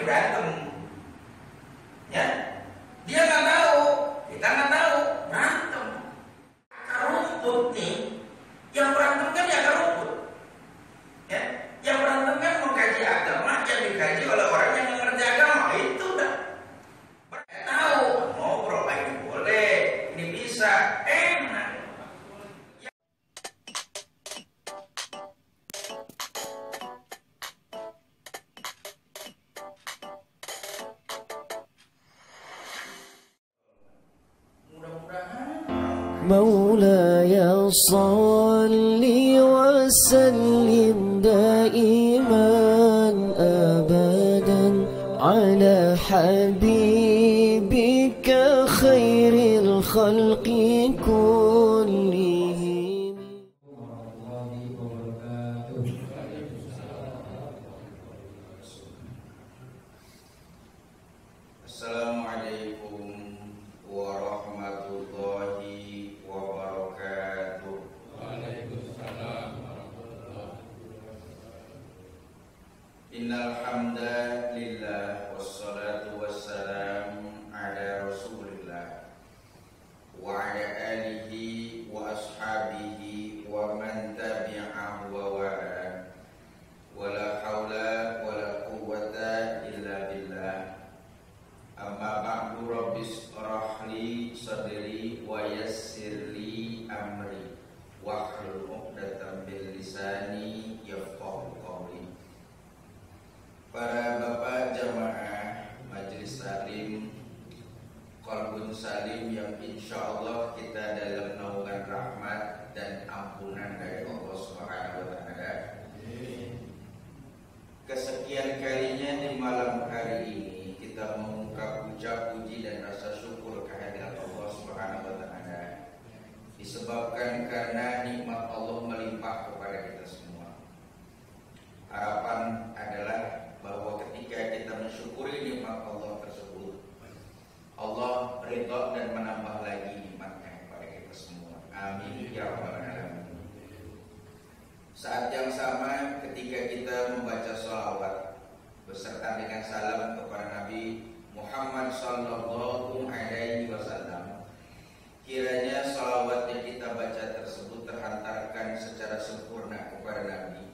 berantem. Ya, dia nggak tahu, kita nggak tahu, berantem. Akar rumput nih, yang berantem kan ya akar rumput. Ya, yang berantem kan mengkaji agama, yang dikaji oleh orang yang mengerti agama, itu udah. Tahu, ngobrol ini boleh, ini bisa, enak. مولاي صل وسلم دائما أبدا على حبيبك خير الخلق كلهم. Assalamualaikum warahmatullahi wabarakatuh. Waalaikumsalam warahmatullahi wabarakatuh. Innal hamdalillah wassalatu wassalamu ala Rasulillah wa ala alihi wa ashabihi wa man tabi'ahu wa wala. Wala haula wala quwwata illa billah. Amma ba'du, rabbis shrahli sadri wa yassirli amri wahlul 'uqdatam min lisani yafqahu qawli. Para bapak jamaah majelis taklim Qalbun Salim yang insyaallah kita dalam naungan rahmat dan ampunan dari Allah Subhanahu wa taala. Kesekian kalinya di malam hari ini kita mengungkap ucap puji dan rasa syukur kehadirat Allah Subhanahu wa taala disebabkan karena nikmat Allah melimpah kepada kita semua. Harapan adalah bahwa ketika kita mensyukuri nikmat Allah tersebut, Allah ridha dan menambah lagi nikmatnya kepada kita semua. Amin ya rabbal alamin. Saat yang sama ketika kita membaca sholawat beserta dengan salam kepada Nabi Muhammad sallallahu alaihi wasallam, kiranya sholawat yang kita baca tersebut terhantarkan secara sempurna kepada Nabi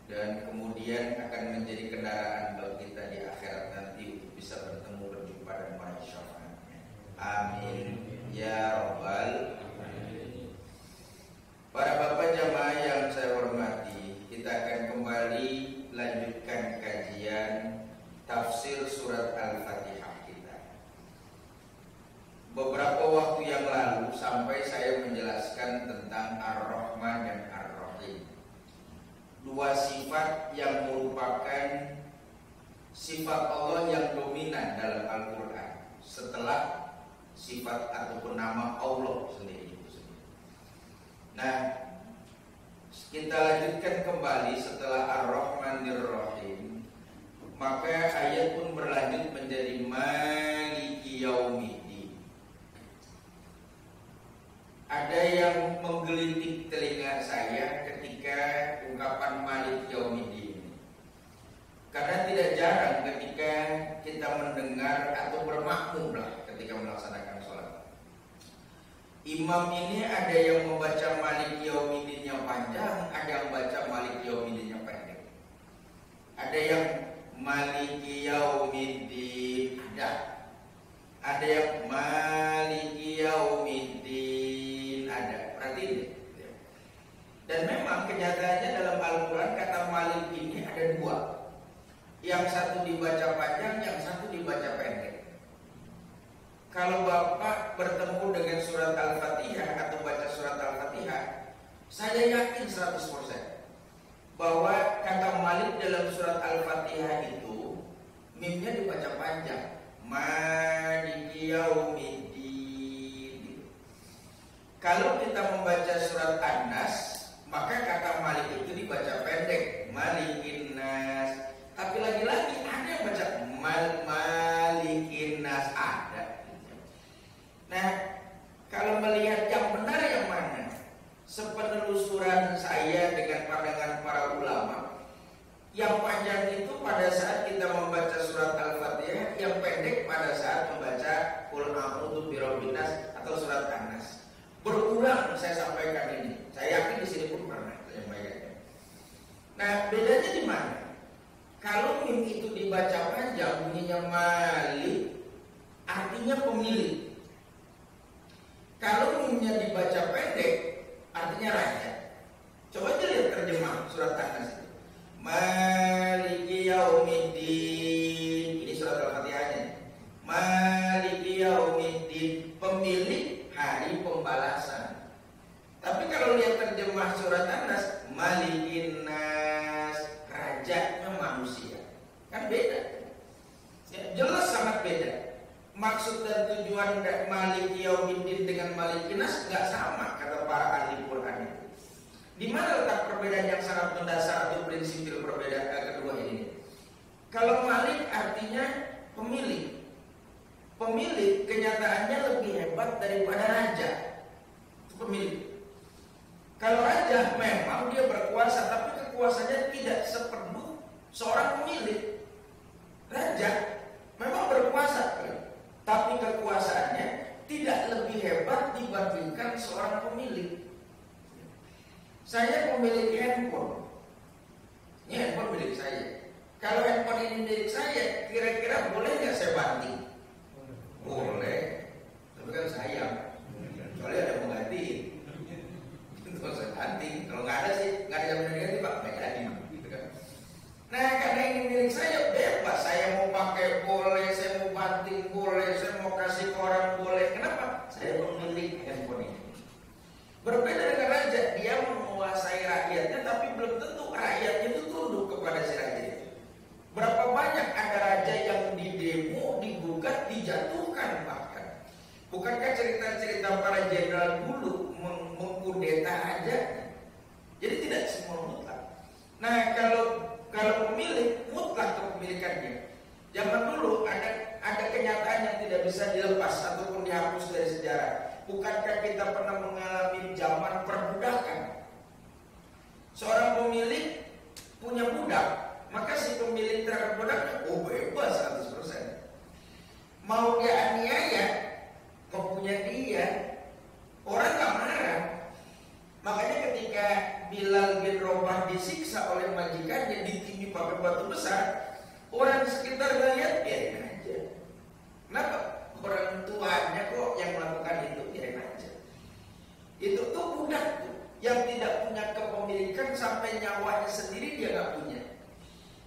dan kemudian akan menjadi kendaraan bagi kita di akhirat nanti untuk bisa bertemu, berjumpa dan meraih syafaatnya. Amin ya rabbal alamin. Para bapak jamaah yang saya hormati, kita akan kembali lanjutkan kajian tafsir surat Al-Fatihah kita. Beberapa waktu yang lalu sampai saya menjelaskan tentang Ar-Rahman dan Ar-Rahim, dua sifat yang merupakan sifat Allah yang dominan dalam Al-Quran setelah sifat ataupun nama Allah sendiri. Nah, kita lanjutkan kembali setelah Ar-Rahmanir-Rahim, maka ayat pun berlanjut menjadi Maliki Yaumiddin. Ada yang menggelitik telinga saya ketika ungkapan Maliki Yaumiddin, karena tidak jarang ketika kita mendengar atau bermakmumlah ketika melaksanakan sholat. Imam ini ada yang membaca Maliki Yaumiddin yang panjang, ada yang baca Maliki Yaumiddin yang pendek. Ada yang Maliki Yaumiddin ada yang Maliki Yaumiddin ada. Perhatiin. Dan memang kenyataannya dalam Al-Quran kata Malik ini ada dua. Yang satu dibaca panjang, yang satu dibaca pendek. Kalau Bapak bertemu dengan surat Al-Fatihah atau baca surat Al-Fatihah, saya yakin 100% bahwa kata Malik dalam surat Al-Fatihah itu mimnya dibaca panjang, Maliki Yaumiddin. Kalau kita membaca surat An-Nas, maka kata Malik itu dibaca pendek, Malikin Nas. Tapi lagi-lagi ada yang baca Malikin Nas, ada. Nah, kalau melihat yang benar yang mana, sepenelusuran saya dengan pandangan para ulama, yang panjang itu pada saat kita membaca surat berulang saya sampaikan ini. Saya yakin di sini pun pernah saya sampaikan. Nah, bedanya di mana? Kalau mim itu dibaca panjang bunyinya Malik, artinya pemilik. Kalau mimnya dibaca pendek, artinya raja. Coba aja lihat terjemah surat An-Nas itu. Maliki yaumiddin. Ini surat Al-Fatihahnya. Maliki yaumiddin, pemilik hari pembalasan. Tapi kalau lihat terjemah surat An-Nas, Malikin nas, rajanya manusia. Kan beda. Ya, jelas sangat beda. Maksud dan tujuan Maliki yaumiddin dengan Malikin nas nggak sama kata para ahli Quran itu. Di mana letak perbedaan yang sangat mendasar atau prinsipil perbedaan kedua ini? Kalau Malik artinya pemilik. Pemilik kenyataannya lebih hebat daripada raja. Pemilik. Kalau raja memang dia berkuasa, tapi kekuasaannya tidak sepenuh seorang pemilik. Raja memang berkuasa, tapi kekuasaannya tidak lebih hebat dibandingkan seorang pemilik. Saya pemilik handphone. Ini handphone milik saya. Kalau handphone ini milik saya, kira-kira boleh nggak saya banting? Boleh. Tapi kan sayang. Soalnya ada mau ganti. Kalau saya banting, kalau nggak ada sih, nggak ada yang ganti Pak, nggak jadi. Gitu kan. Nah, karena ini milik saya, bebas. Saya mau pakai boleh, saya mau banting boleh, saya mau kasih ke orang boleh. Kenapa? Saya pemilik handphone ini. Berbeda dengan raja, dia menguasai rakyatnya, tapi belum tentu rakyatnya itu tunduk kepada si raja itu. Berapa banyak ada raja yang didemo, digugat, dijatuhkan bahkan. Bukankah cerita-cerita para jenderal dulu mengkudeta raja? Jadi tidak semua mutlak. Nah, kalau pemilik mutlak kepemilikannya. Zaman dulu ada kenyataan yang tidak bisa dilepas ataupun dihapus dari sejarah. Bukankah kita pernah mengalami zaman perbudakan? Seorang pemilik punya budak, maka si pemilik terhadap budaknya bebas 100%. Mau dia aniaya, punya dia, orang gak marah. Makanya ketika Bilal bin Rabah disiksa oleh majikannya, ditimpa pakai batu besar, orang sekitar ngeliat biarin aja. Kenapa? Orang tuanya kok yang melakukan itu, biarin aja. Itu tuh budak tuh, yang tidak punya kepemilikan sampai nyawanya sendiri dia gak punya.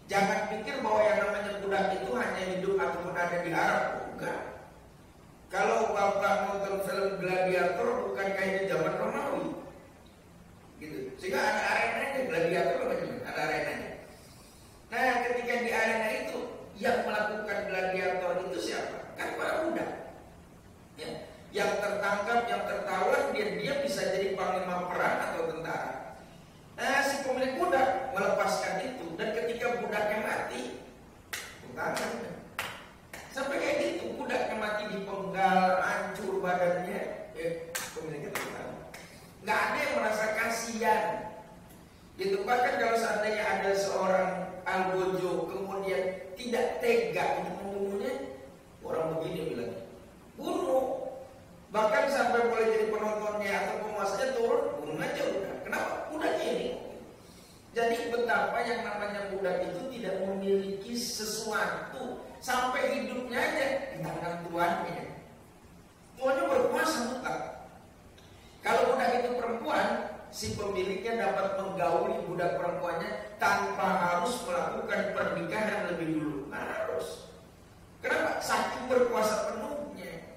Jangan pikir bahwa yang namanya budak itu hanya hidup ataupun ada di Arab. Bukan. Kalau Bapak nonton film Gladiator, bukan kayak di zaman Romawi gitu. Sehingga ada arenanya, Gladiator ada arenanya. Nah, ketika di arena itu yang melakukan gladiator itu siapa? Kan para budak. Ya. Yang tertangkap, yang tertawan, dia bisa jadi panglima perang atau tentara. Nah, si pemilik budak melepaskan itu, dan ketika budaknya mati, tangan. Sampai kayak gitu, budaknya mati dipenggal, hancur badannya, pemiliknya tertangkap. Nggak ada yang merasa kasihan. Gitu. Bahkan kalau seandainya ada seorang algojo kemudian tidak tega untuk membunuhnya, orang begini bilang, bunuh. Bahkan sampai boleh jadi penontonnya atau penguasanya turun, bunuh aja udah. Kenapa? Budaknya ini. Jadi betapa yang namanya budak itu tidak memiliki sesuatu sampai hidupnya aja di tangan tuannya. Tuannya berkuasa mutlak. Kalau budak itu perempuan, si pemiliknya dapat menggauli budak perempuannya tanpa harus melakukan pernikahan lebih dulu. Harus. Kenapa? Saking berkuasa penuhnya.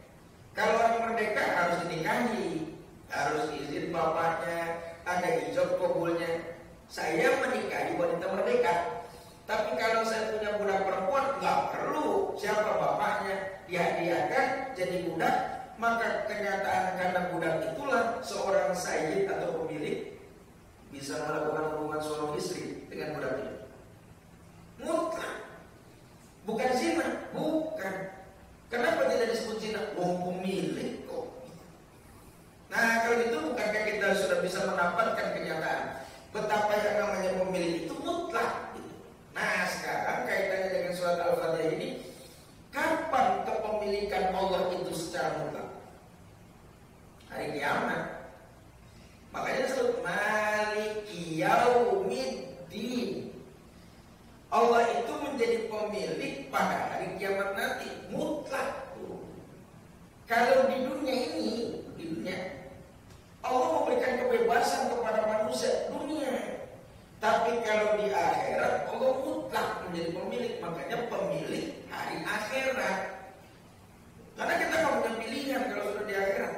Kalau orang merdeka harus dinikahi, harus izin bapaknya, ada ijab kabulnya. Saya menikahi wanita merdeka. Tapi kalau saya punya budak perempuan, nggak perlu siapa bapaknya, dihadiahkan jadi budak. Maka kenyataan karena budak itulah seorang sayyid atau pemilik bisa melakukan hubungan suami istri dengan budak itu. Mutlak. Bukan zina, bukan. Kenapa tidak disebut zina? Pemilik kok. Nah, kalau itu bukankah kita sudah bisa mendapatkan kenyataan betapa yang namanya pemilik itu mutlak. Nah, sekarang kaitannya dengan surat Al-Fatihah ini, kapan kepemilikan Allah itu secara mutlak? Hari kiamat. pemilik pada hari kiamat nanti, mutlak. Kalau di dunia ini, Allah memberikan kebebasan kepada manusia dunia. Tapi kalau di akhirat Allah mutlak menjadi pemilik. Makanya pemilik hari akhirat. Karena kita nggak punya pilihan kalau sudah di akhirat.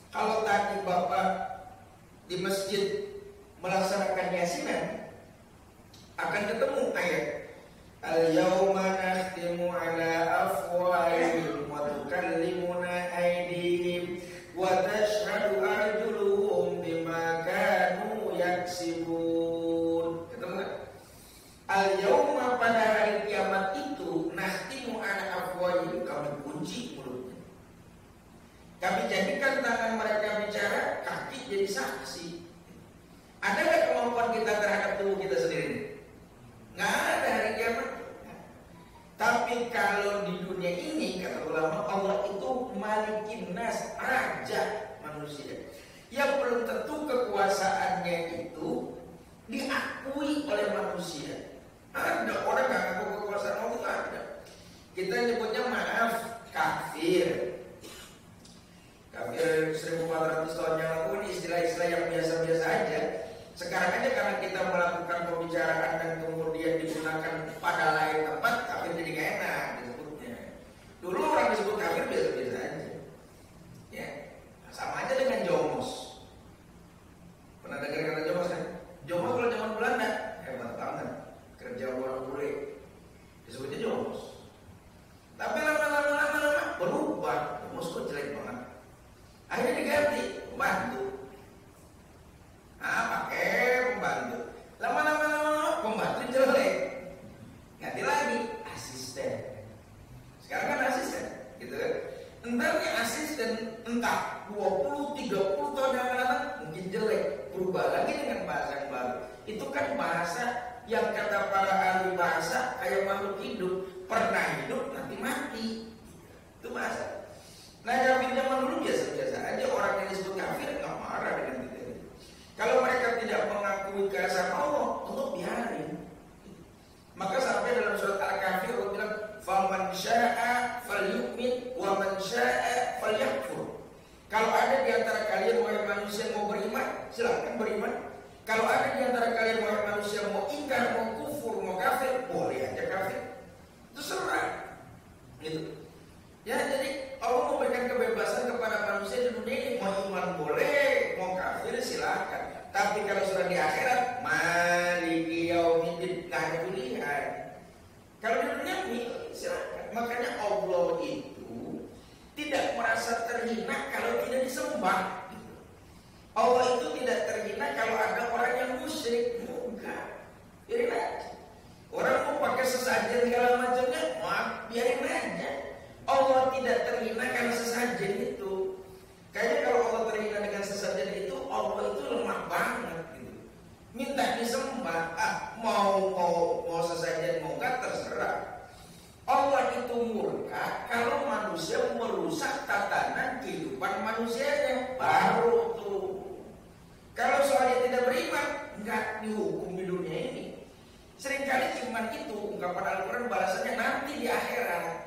Kalau tadi Bapak di masjid melaksanakan yasinan, akan ketemu ayat al-yawma nakhtimu ala afwahihim wa tukallimuna aydihim wa tashhadu arjuluhum bima kanu yaksibun. Ketemu kan? Al-yawma pada hari kiamat itu nakhtimu ala afwahihim, kami kunci mulutnya. Kami jadikan tangan mereka bicara, kaki jadi saksi. Ada nggak kemampuan kita terhadap tubuh kita sendiri? Nggak ada hari kiamat. Tapi kalau di dunia ini, kata ulama, Allah itu malikin nas, raja manusia, yang belum tentu kekuasaannya itu diakui oleh manusia. Ada orang nggak ngaku kekuasaan Allah, ada. Kita nyebutnya maaf kafir. Kafir 1400 tahun yang lalu ini istilah-istilah yang biasa-biasa aja. Sekarang aja karena kita melakukan pembicaraan dan kemudian digunakan pada lain tempat, kafir jadi gak enak disebutnya. Dulu orang disebut kafir biasa-biasa aja. Ya, sama aja dengan jomos. Pernah dengar kata jomos kan? Jomos kalau zaman Belanda hebat banget, kerja orang bule, disebutnya jomos. Tapi lama-lama berubah, jomos kok jelek banget. Akhirnya diganti pembantu. Pakai pembantu. Lama-lama pembantu jelek, ganti lagi asisten. Sekarang kan asisten, gitu kan? Entarnya asisten, entah 20-30 tahun yang akan datang mungkin jelek, berubah lagi dengan bahasa yang baru. Itu kan bahasa yang kata para ahli bahasa kayak makhluk hidup, pernah hidup nanti mati. Itu bahasa. Nah, kafir zaman dulu biasa-biasa aja. Orang yang disebut kafir nggak marah dengan kita. Kalau mereka tidak mengakui keesaan Allah, Allah biarin. Maka sampai dalam surat Al-Kahfi Allah bilang, "Faman syaa'a falyu'min wa man syaa'a falyakfur." Kalau ada di antara kalian wahai manusia mau beriman, silakan beriman. Kalau ada di antara kalian wahai manusia mau ingkar, mau kufur, mau kafir, boleh aja kafir. Itu serah. Gitu. Ya, jadi Allah memberikan kebebasan kepada manusia di dunia ini. Mau iman boleh, mau kafir silakan. Tapi kalau sudah di akhirat, maliki yaumiddin, nggak ada pilihan. Kalau di dunia ini silakan. Makanya Allah itu tidak merasa terhina kalau tidak disembah. Allah itu tidak terhina kalau ada orang yang musyrik. Enggak, biarin aja. Orang mau pakai sesajen segala macamnya, biarin aja. Allah tidak terhina karena sesajen itu. Kayaknya kalau Allah terhina dengan sesajen itu, Allah itu lemah banget gitu. Minta disembah, mau sesajen mau nggak terserah. Allah itu murka kalau manusia merusak tatanan kehidupan manusianya, baru tuh. Kalau soalnya tidak beriman, nggak dihukum di dunia ini. Seringkali iman itu ungkapan Al-Quran balasannya nanti di akhirat.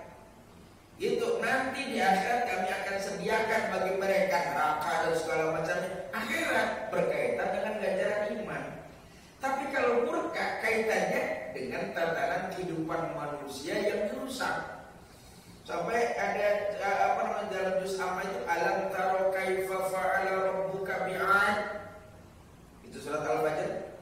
Itu nanti di akhirat kami akan sediakan bagi mereka neraka dan segala macamnya. Akhirat berkaitan dengan ganjaran iman. Tapi kalau murka kaitannya dengan tatanan kehidupan manusia yang dirusak. Sampai ada dalam juz amma itu alam taro kaifa fa'ala rabbuka bi'ad. Itu surat Al-Fajr.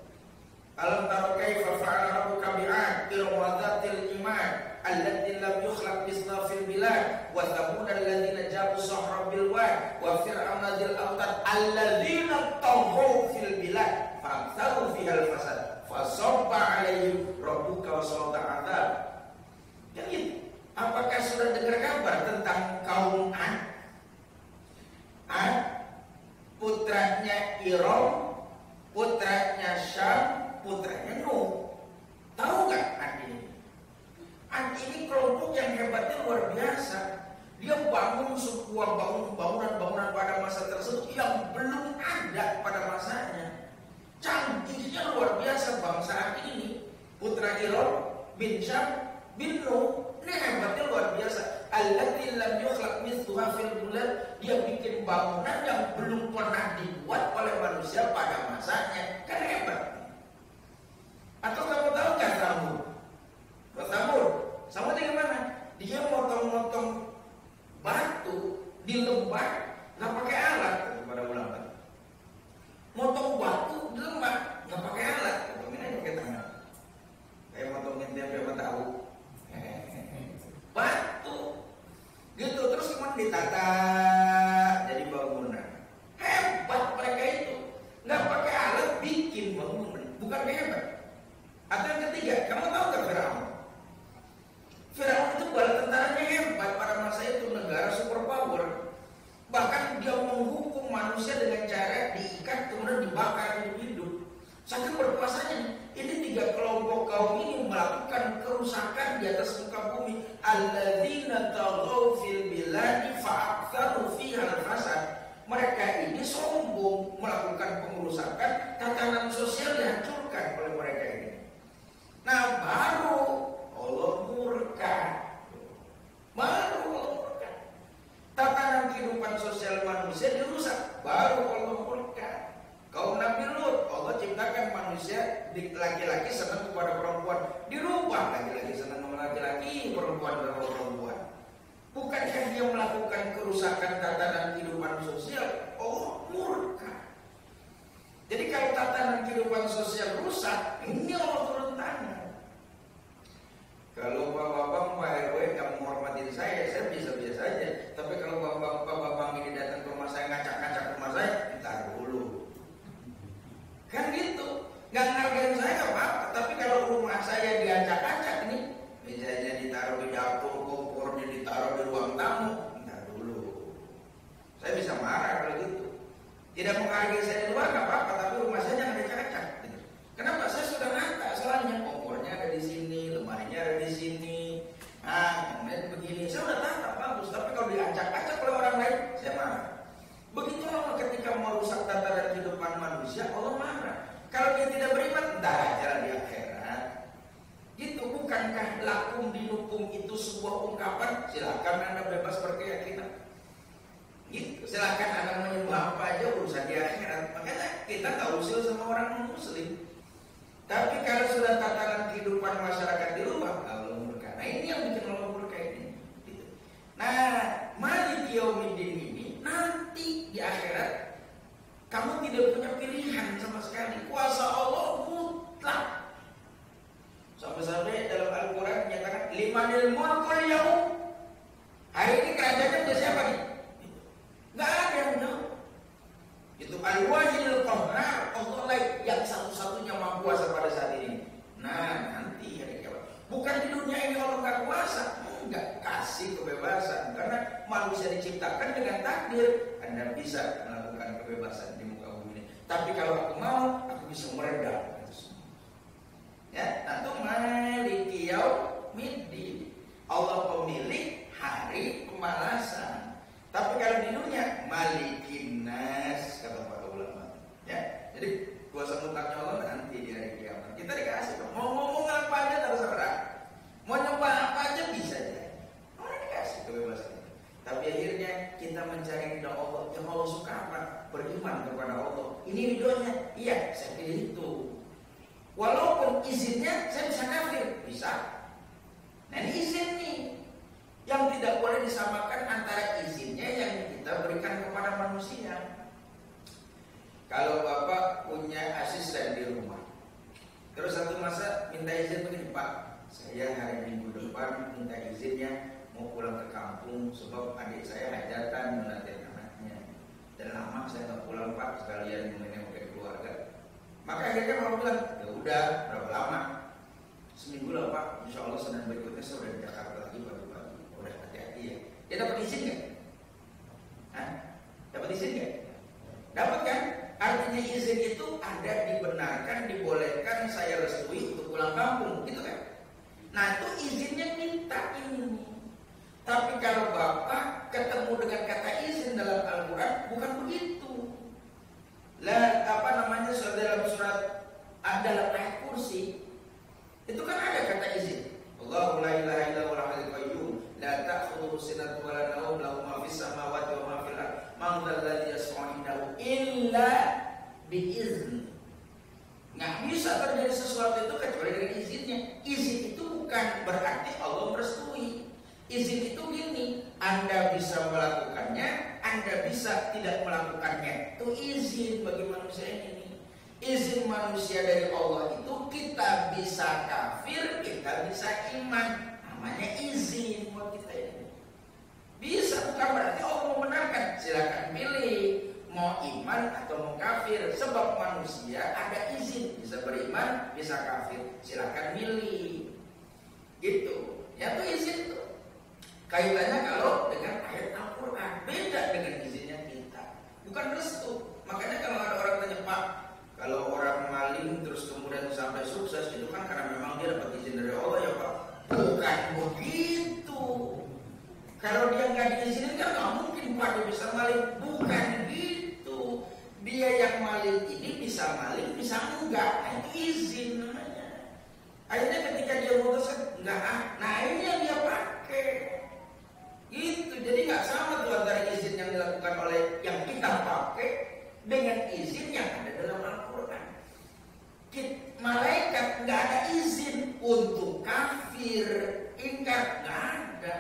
Alam taro kaifa fa'ala rabbuka bi'ad irwadatil iman allati lam yukhlaq misla fil bilad wa thamud alladziina jabu sahra bil wad wa fir'auna dzil awtad alladziina taghaw fil bilad fa'tharu fiha al fasad fa sabba 'alaihim rabbuka wa sawta 'adzab. Jadi apakah sudah dengar kabar tentang kaum Ad? Ad putranya Iram, putranya Syam, putranya Nuh. Tahu nggak Ad ini? Ad ini kelompok yang hebatnya luar biasa. Dia bangun sebuah bangunan-bangunan pada masa tersebut yang belum ada pada masanya. Canggihnya luar biasa bangsa ini. Putra Iram bin Syam bin Nuh. Ini hebatnya luar biasa. Allati lam yukhlaq mithluha fil bilad, dia bikin bangunan yang belum pernah dibuat oleh manusia pada masanya. Kan hebat. Atau kamu tahu kan Samud? Samud itu gimana? Dia motong-motong batu di lembah, nggak pakai alat kepada ulama. Motong batu di lembah, nggak pakai alat, motongin aja pakai tangan. Kayak motongin tempe apa tahu. Batu, gitu terus kemudian ditata jadi bangunan. Hebat mereka itu, nggak pakai alat bikin bangunan, bukan hebat. Atau yang ketiga, kamu tahu nggak Firaun? Firaun itu bala tentaranya hebat pada masa itu, negara superpower. Bahkan dia menghukum manusia dengan cara diikat kemudian dibakar hidup-hidup. Saking berkuasanya, ini 3 kelompok kaum ini melakukan kerusakan di atas muka bumi. Alladzina taghaw fil biladi fa'aktsaru fiha al-fasad. Mereka ini sombong, melakukan pengerusakan, tatanan sosial dihancurkan oleh mereka ini. Nah, baru Allah murka. Tatanan kehidupan sosial manusia dirusak, baru Allah murka. Kaum Nabi Lut, Allah ciptakan manusia laki-laki senang kepada perempuan, dirubah laki-laki senang sama laki-laki, perempuan sama perempuan. Bukankah dia melakukan kerusakan tatanan kehidupan sosial? Allah murka. Jadi kalau tatanan kehidupan sosial rusak, ini Allah turun tangan. Kalau bapak-bapak Pak RW yang menghormatin saya bisa-bisa saja. Tapi kalau bapak-bapak ini datang ke rumah saya, ngacak-ngacak rumah saya, entar dulu. Kan gitu. Nggak ngargain saya nggak apa-apa. Tapi kalau rumah saya diacak-acak ini, misalnya ditaruh di dapur, kompornya ditaruh di ruang tamu, entar dulu. Saya bisa marah kalau gitu. Tidak menghargai saya di luar nggak apa-apa, tapi rumah saya jangan dicacak. Kenapa? Saya sudah nata soalnya kompornya ada di sini, lemarinya ada di sini. Kemudian begini, saya udah tata bagus. Tapi kalau diacak-acak oleh orang lain, saya marah. Begitu Allah ketika merusak tatanan kehidupan manusia, Allah marah. Kalau dia tidak beriman, entah aja di akhirat. Gitu, bukankah lakum dinukum itu sebuah ungkapan? Silakan Anda bebas berkeyakinan. Gitu, silakan Anda menyembah apa aja urusan di akhirat. Makanya kita tak usil sama orang muslim. Tapi kalau sudah tatanan kehidupan masyarakat dirubah, Allah murka. Nah ini yang bikin Allah murka ini. Gitu. Nah, Maliki Yaumiddin ini nanti di akhirat kamu tidak punya pilihan sama sekali. Kuasa Allah mutlak. Sampai-sampai dalam Al-Quran menyatakan limanil mulkul yaum. Hari ini kerajaannya udah siapa nih? Nggak ada yang tahu. Itu Al-Wahidul Qahhar, Allah yang satu-satunya maha kuasa pada saat ini. Nah, nanti hari kiamat. Bukan di dunia ini Allah nggak kuasa, enggak, kasih kebebasan karena manusia diciptakan dengan takdir. Anda bisa melakukan kebebasan di muka bumi ini. Tapi kalau aku mau, aku bisa meredam itu semua. Ya, nanti Maliki Yaumiddin. Allah pemilik hari pembalasan. Tapi kalau di dunia Malikin Nas, kata para ulama. Ya, jadi kuasa mutlaknya Allah nanti di hari kiamat. Kita dikasih, mau ngomong apa aja terserah, mau nyembah apa aja bisa aja. Orang dikasih kebebasan. Tapi akhirnya kita mencari ridha Allah. Yang Allah suka apa? Beriman kepada Allah. Ini ridhonya, iya saya pilih itu. Walaupun izinnya saya bisa kafir, bisa. Nah ini izin nih. Yang tidak boleh disamakan antara izinnya yang kita berikan kepada manusia. Kalau bapak punya asisten di rumah, terus satu masa minta izin begini, Pak, saya hari Minggu depan minta izinnya mau pulang ke kampung sebab adik saya hajatan melatih anaknya. Dan lama saya nggak pulang Pak, sekalian menengok keluarga. Maka akhirnya mau bilang, ya udah, berapa lama? Seminggu lah Pak, insya Allah Senin berikutnya saya udah di Jakarta lagi pagi-pagi. Udah hati-hati ya. Dia dapat izin nggak? Dapat izin nggak? Dapat kan? Artinya izin itu ada dibenarkan, dibolehkan, saya restui untuk pulang kampung, gitu kan? Nah itu izinnya minta ini. Tapi kalau Bapak ketemu dengan kata izin dalam Al-Quran, bukan begitu. Lah apa namanya dalam surat dalam ayat kursi itu kan ada kata izin. Allahu la ilaha illa huwal hayyul qayyum la ta'khudhuhu sinatun wa la nawm lahu ma fis samawati wa ma fil ardh man dzal ladzi yashfa'u indahu illa bi'izni. Nggak bisa terjadi sesuatu itu kecuali dengan izinnya. Izin itu bukan berarti Allah merestui. Izin itu gini, Anda bisa melakukannya, Anda bisa tidak melakukannya. Itu izin bagi manusia ini. Izin manusia dari Allah itu kita bisa kafir, kita bisa iman. Namanya izin buat kita ini. Bisa, bukan berarti Allah membenarkan. Silakan pilih mau iman atau mau kafir. Sebab manusia ada izin, bisa beriman, bisa kafir. Silakan milih. Gitu. Ya itu izin tuh. Kaitannya kalau dengan ayat Al-Quran beda dengan izinnya kita. Bukan restu. Makanya kalau ada orang tanya, Pak, kalau orang maling terus kemudian sampai sukses itu kan karena memang dia dapat izin dari Allah ya Pak. Bukan begitu. Kalau dia nggak diizinin kan nggak mungkin Pak dia bisa maling. Bukan gitu. Dia yang maling ini bisa maling, bisa enggak. Nah, itu izin namanya. Akhirnya ketika dia memutuskan enggak, nah ini yang dia pakai. Gitu. Jadi nggak sama tuh antara izin yang dilakukan oleh yang kita pakai dengan izin yang ada dalam Al-Quran. Malaikat nggak ada izin untuk kafir, ingkar, nggak ada.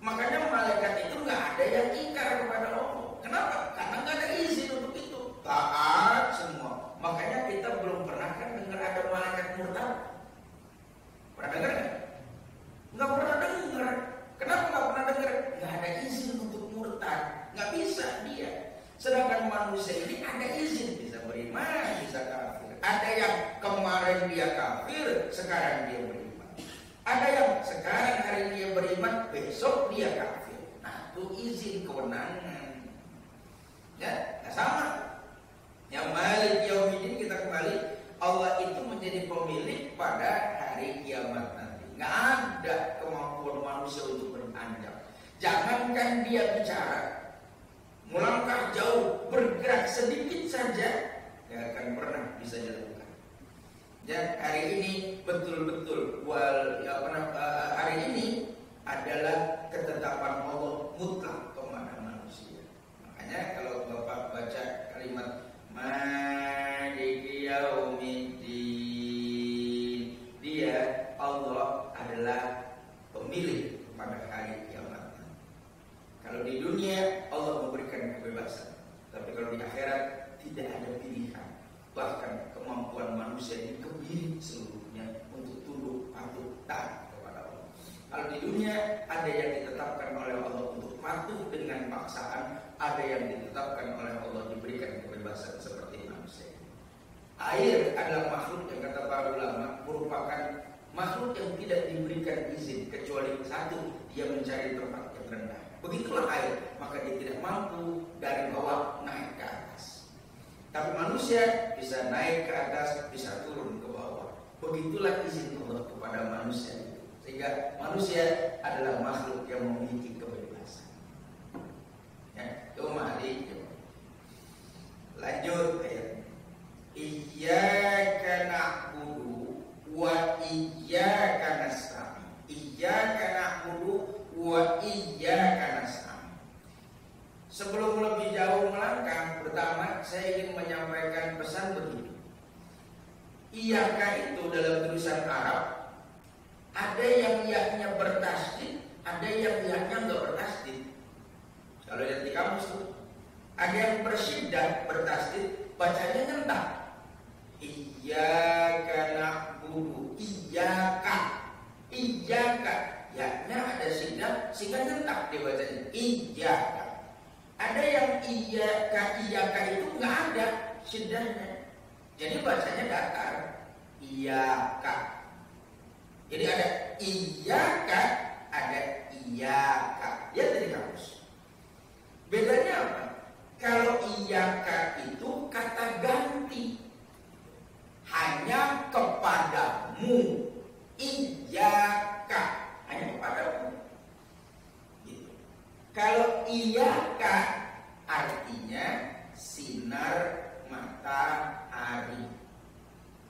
Makanya malaikat itu nggak ada yang ingkar kepada Allah. Kenapa? Karena nggak ada izin untuk itu. Taat semua. Makanya kita belum pernah kan dengar ada malaikat murtad. Pernah dengar nggak? Nggak pernah dengar. Kenapa nggak pernah dengar? Nggak ada izin untuk murtad. Nggak bisa dia. Sedangkan manusia ini ada izin, bisa beriman, bisa kafir. Ada yang kemarin dia kafir, sekarang dia beriman. Ada yang sekarang hari ini dia beriman, besok dia kafir. Nah itu izin kewenangan. Ya, nah sama. Yang Malik Yaumiddin kita kembali, Allah itu menjadi pemilik pada hari kiamat nanti. Nggak ada kemampuan manusia untuk beranjak. Jangankan dia bicara, melangkah jauh, bergerak sedikit saja, tidak akan pernah bisa dilakukan. Ya, hari ini betul-betul hari ini adalah ketetapan Allah mutlak kepada manusia. Makanya kalau Bapak baca kalimat Maliki Yaumiddin, dia Allah adalah pemilik pada hari kiamat. Kalau di dunia Allah memberikan kebebasan, tapi kalau di akhirat tidak ada pilihan. Bahkan kemampuan manusia ini kebiri seluruhnya untuk tunduk patuh taat kepada Allah. Kalau di dunia ada yang ditetapkan oleh Allah untuk patuh dengan paksaan, ada yang ditetapkan oleh Allah diberikan kebebasan seperti manusia. Air adalah makhluk yang kata para ulama merupakan makhluk yang tidak diberikan izin kecuali satu, dia mencari tempat yang rendah. Begitulah air, maka dia tidak mampu dari bawah naik ke atas. Tapi manusia bisa naik ke atas, bisa turun ke bawah. Begitulah izin Allah kepada manusia itu. Sehingga manusia adalah makhluk yang memiliki kebebasan. Ya, itu mari. Lanjut ayat. Iyyaka na'budu wa iyyaka nasta'in. Iyyaka na'budu wa iyyaka nasta'in. Sebelum lebih jauh melangkah, pertama saya ingin menyampaikan pesan begini. Iyyaka itu dalam tulisan Arab ada yang ya-nya bertasdid, ada yang ya-nya enggak bertasdid. Kalau lihat di kamus itu, ada yang bersyiddah bertasdid, bacanya nyentak. Iyyaka na'budu, iyyaka, iyyaka, ya-nya ada syiddah sehingga nyentak dibacanya iyyaka. Ada yang iyyaka itu nggak ada syiddahnya, jadi bacanya datar iyyaka. Jadi ada iyyaka, ada iyyaka. Lihat dari kamus. Bedanya apa? Kalau iyyaka itu kata ganti, hanya kepadamu. Iyyaka hanya kepadamu. Gitu. Kalau iyyaka artinya sinar matahari.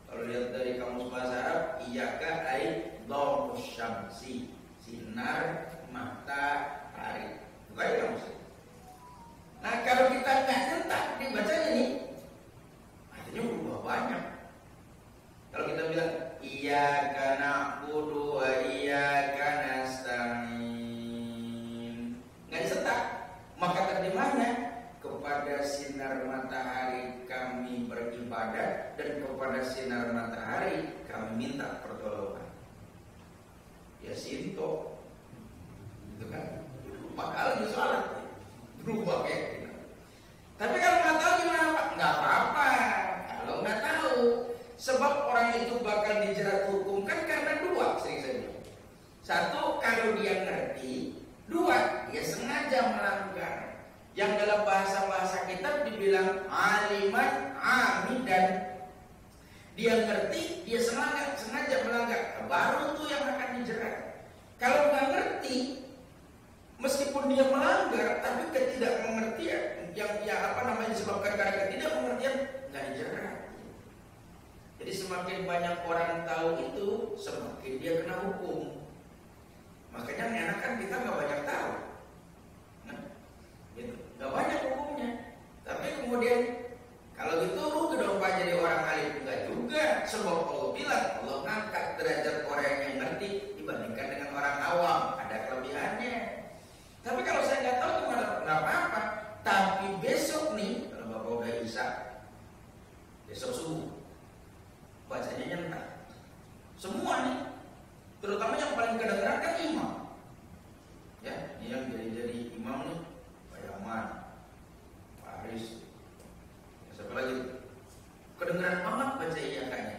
Kalau lihat dari kamus bahasa Arab, iyyaka ai Dhawu syamsi, sinar matahari. Bukan kamu. Nah, kalau kita nggak nyentak dibacanya nih, artinya berubah banyak. Kalau kita bilang iyyaka na'budu wa iyyaka nasta'in, nggak disentak, maka terjemahnya kepada sinar matahari kami beribadah dan kepada sinar matahari kami minta pertolongan. Ya Sinto, gitu kan? Padahal di sholat berubah kayak gitu. Tapi kalau nggak tahu gimana Pak? Nggak apa-apa. Kalau nggak tahu, sebab orang itu bakal dijerat hukum kan karena dua, sering saya bilang. Satu, kalau dia ngerti. Dua, dia sengaja melanggar. Yang dalam bahasa kitab dibilang aliman, amidan. Dia ngerti, dia sengaja melanggar. Baru tuh yang akan dijerat. Kalau nggak ngerti, meskipun dia melanggar, tapi ketidakmengertian yang disebabkan karena ketidakmengertian nggak dijerat. Jadi semakin banyak orang tahu itu, semakin dia kena hukum. Makanya enakan kita nggak banyak tahu, nah, gitu. Nggak banyak hukumnya. Tapi kemudian kalau gitu rugi dong Pak jadi orang alim. Enggak juga. Sebab Allah bilang Allah ngangkat derajat orang yang ngerti dibandingkan dengan orang awam. Ada kelebihannya. Tapi kalau saya nggak tahu gimana, nggak apa-apa. Tapi besok nih, kalau Bapak udah Isya, besok subuh, bacanya nyentak. Semua nih, terutama yang paling kedengeran kan imam. Ya, ini yang jadi imam nih, Pak Yaman, Pak Aris, siapa lagi? Kedengeran banget baca iyakanya.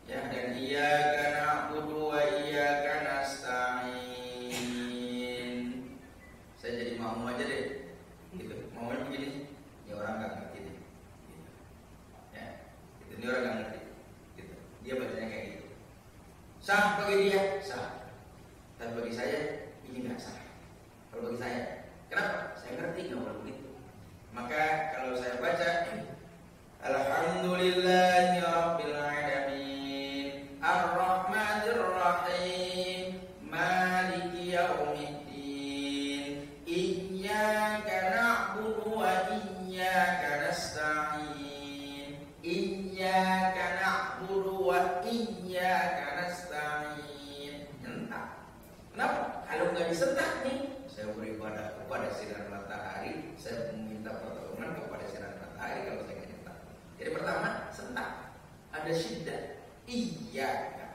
Ya, dan iyyaka na'budu wa iyyaka nasta'in. Saya jadi makmum aja deh, gitu. Maunya begini, ya orang nggak ngerti deh. Gitu. Ya, gitu. Ini orang nggak ngerti. Gitu. Dia bacanya kayak gitu. Sah bagi dia, sah. Tapi bagi saya ini nggak sah. Kalau bagi saya, kenapa? Saya ngerti nggak boleh begitu. Maka kalau saya baca, Alhamdulillahi Rabbil Alamin, Ar-Rahmanir Rahim, Maliki Yaumiddin, Iyyaka na'budu wa iyyaka nasta'in, Iyyaka na'budu wa iyyaka nasta'in. Entah. Kenapa? Kalau nggak disentak nih, saya beribadah kepada sinar matahari, saya meminta pertolongan kepada sinar matahari kalau saya nggak nyentak. Jadi pertama, sentak. Ada syiddah. Iyyaka.